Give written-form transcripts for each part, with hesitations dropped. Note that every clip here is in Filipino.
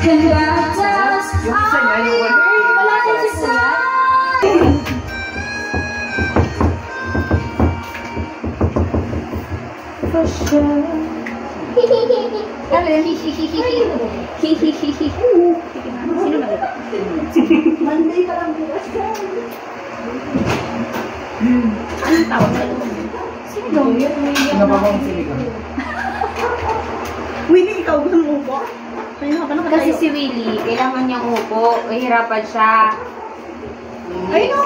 And what does yung isa niya, yung one. wala din si Kuya. For sure. Sino ba? Monday pa lang bukas ka. Anong tawag sa ito? Sino daw yun? Sino ba bang siligang? Willie, ikaw gusto mo upo? Kasi si Willie, kailangan niyang upo. Mahirapan siya. Ay, no,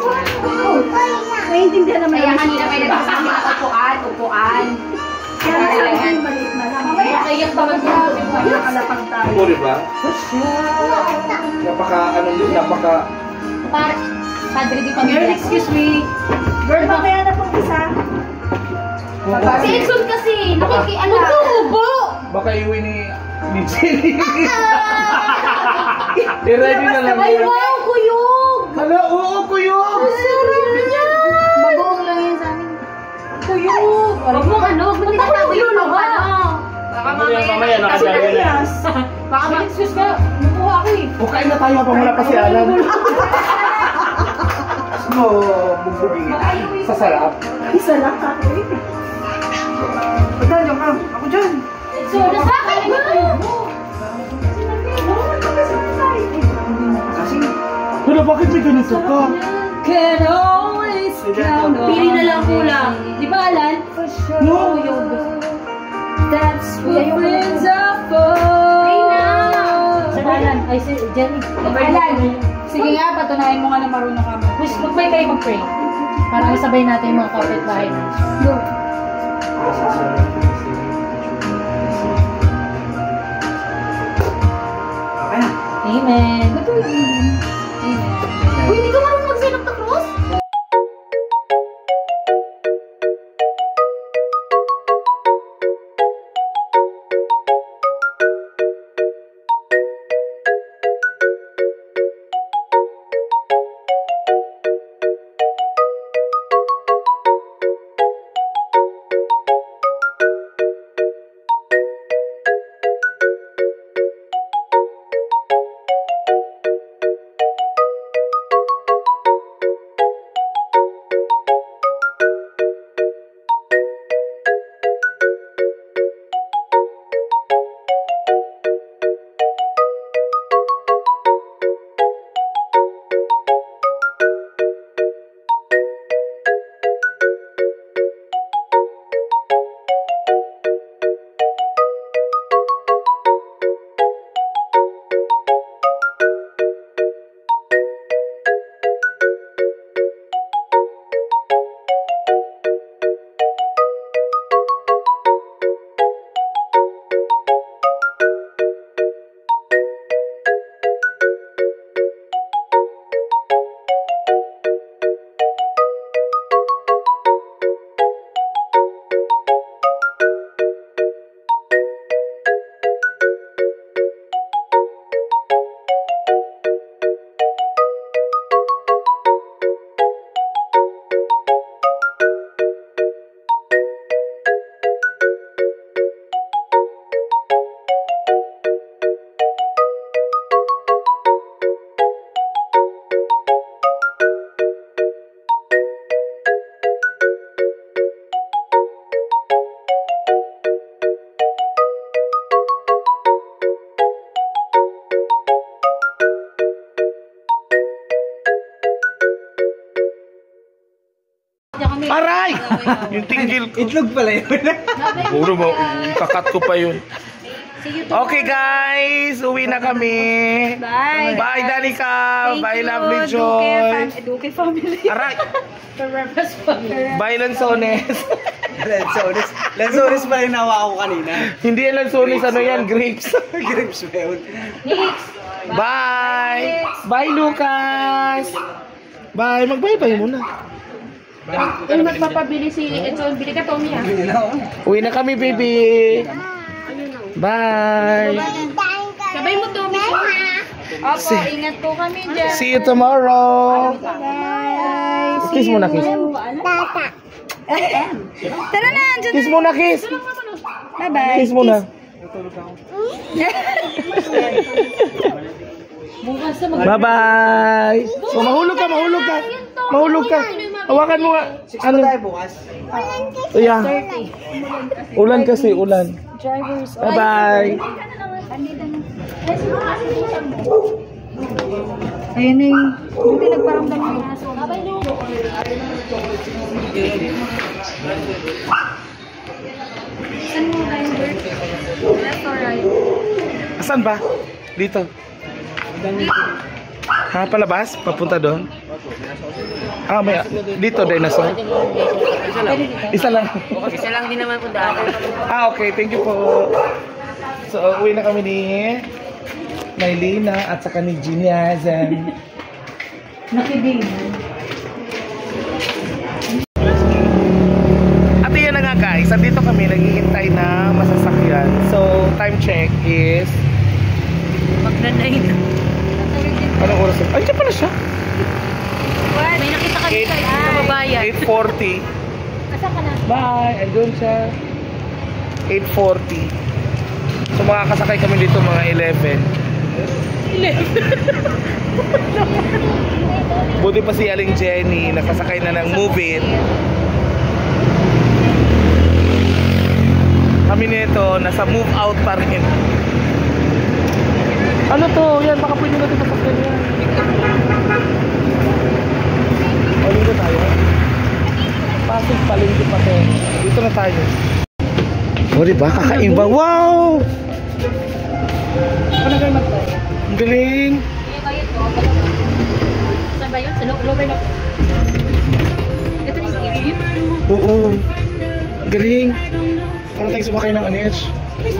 naiintindihan naman. Kaya kanina may nagsasabi na upuan. Kaya naman, maliit na lang. Kaya tawag niya. Nakalapag tayo. Ito, diba? Napaka... Padre di Girl, pamilya. excuse me. Girl, mamaya na pong isa. Si Edson kasi, nakikialam. Baka iwi ni Jenny. I-ready na lang. Ay, wow, kuyog! Hala, oo, kuyog! Mabuong lang yan sa amin. Kuyog! Huwag mo huwag mo tinatago yung Baka mamaya nakadali na. Baka Excuse ka, nakuha ako eh. O, kain na tayo habang wala pa si Alan. Gusto mo bugbugin sa sarap? Isa lang ka. Pagdan, yung ma'am. Ako dyan. So, nasakay mo! Pero bakit may ganito ka? Can always count on Pili na lang kulang. Di ba, Alan? For sure. No. That's what friends are for. Sa Alan, ay si Jenny. Alan, sige nga, patunayan mo nga na marunong ka mo. Mag-pray kayo mag-pray. Para masabay natin yung mga kapitbahay. Go. Amen. Amen. Uy, hindi ka marunong mag-set the cross? Aray! Yung tinggil ko. Itlog pala yun. Puro mo, kakat ko pa yun. Okay guys, uwi na kami. Bye. Bye Danica. Bye Lovely Joy. Duque family. Aray! Purpose family. Bye Lanzones. Lanzones pa rin nawa ako kanina. Hindi yan Lanzones, ano yan? Grapes. Grapes ba yun? Next. Bye! Bye Lucas! Bye! Mag-bye-bye muna. Kung magpapabili si Edson, bili ka Tommy ha. Uwi na kami baby. Bye! Sabay mo Tommy. Opo, ingat po kami dyan. See you tomorrow! Bye. Kiss muna, kiss. Tara na, andyan Kiss muna, kiss! Bye-bye. Kiss muna. Bukas na mag- Bye-bye! So, mahulog ka, mahulog ka! Mahulog ka! Hawakan mo nga! Ano tayo bukas? Yeah. Ulan kasi, ulan. Drivers. Bye-bye! Ayun na yung, buti nagparamdam ng aso. Bye-bye, Lu. Saan mo tayo, Bert? That's alright. Asan ba? Dito. Ha, palabas? Papunta doon? Ah, may... Dito, dinosaur? Isa lang. Isa lang din naman po daan. Ah, okay. Thank you po. So, uwi na kami ni Maylina at saka ni Geniazen. Nakidig. At yan na nga guys, andito kami, naghihintay na masasakyan. So, time check is... Magna-9. Anong oras? Ay, dyan pala siya. May nakita ka dito sa kababayan. 8:40. Asan ka na? Bye! Andun siya. 8:40. So, makakasakay kami dito mga 11. Buti pa si Aling Jenny, nakasakay na ng Move-It. Kami nito, nasa move out pa rin. Ano to? Yan, baka pwede natin masakyan yan. O, dito tayo. Pasig palengke pa to. Dito na tayo. O, diba? Kakaiba. Wow! Ano kayo mag-try? Ang galing! Saan ba yun? Sa lower na. Ito na yung Oo. Ang galing. Parang tayo sumakay ng anets. Ito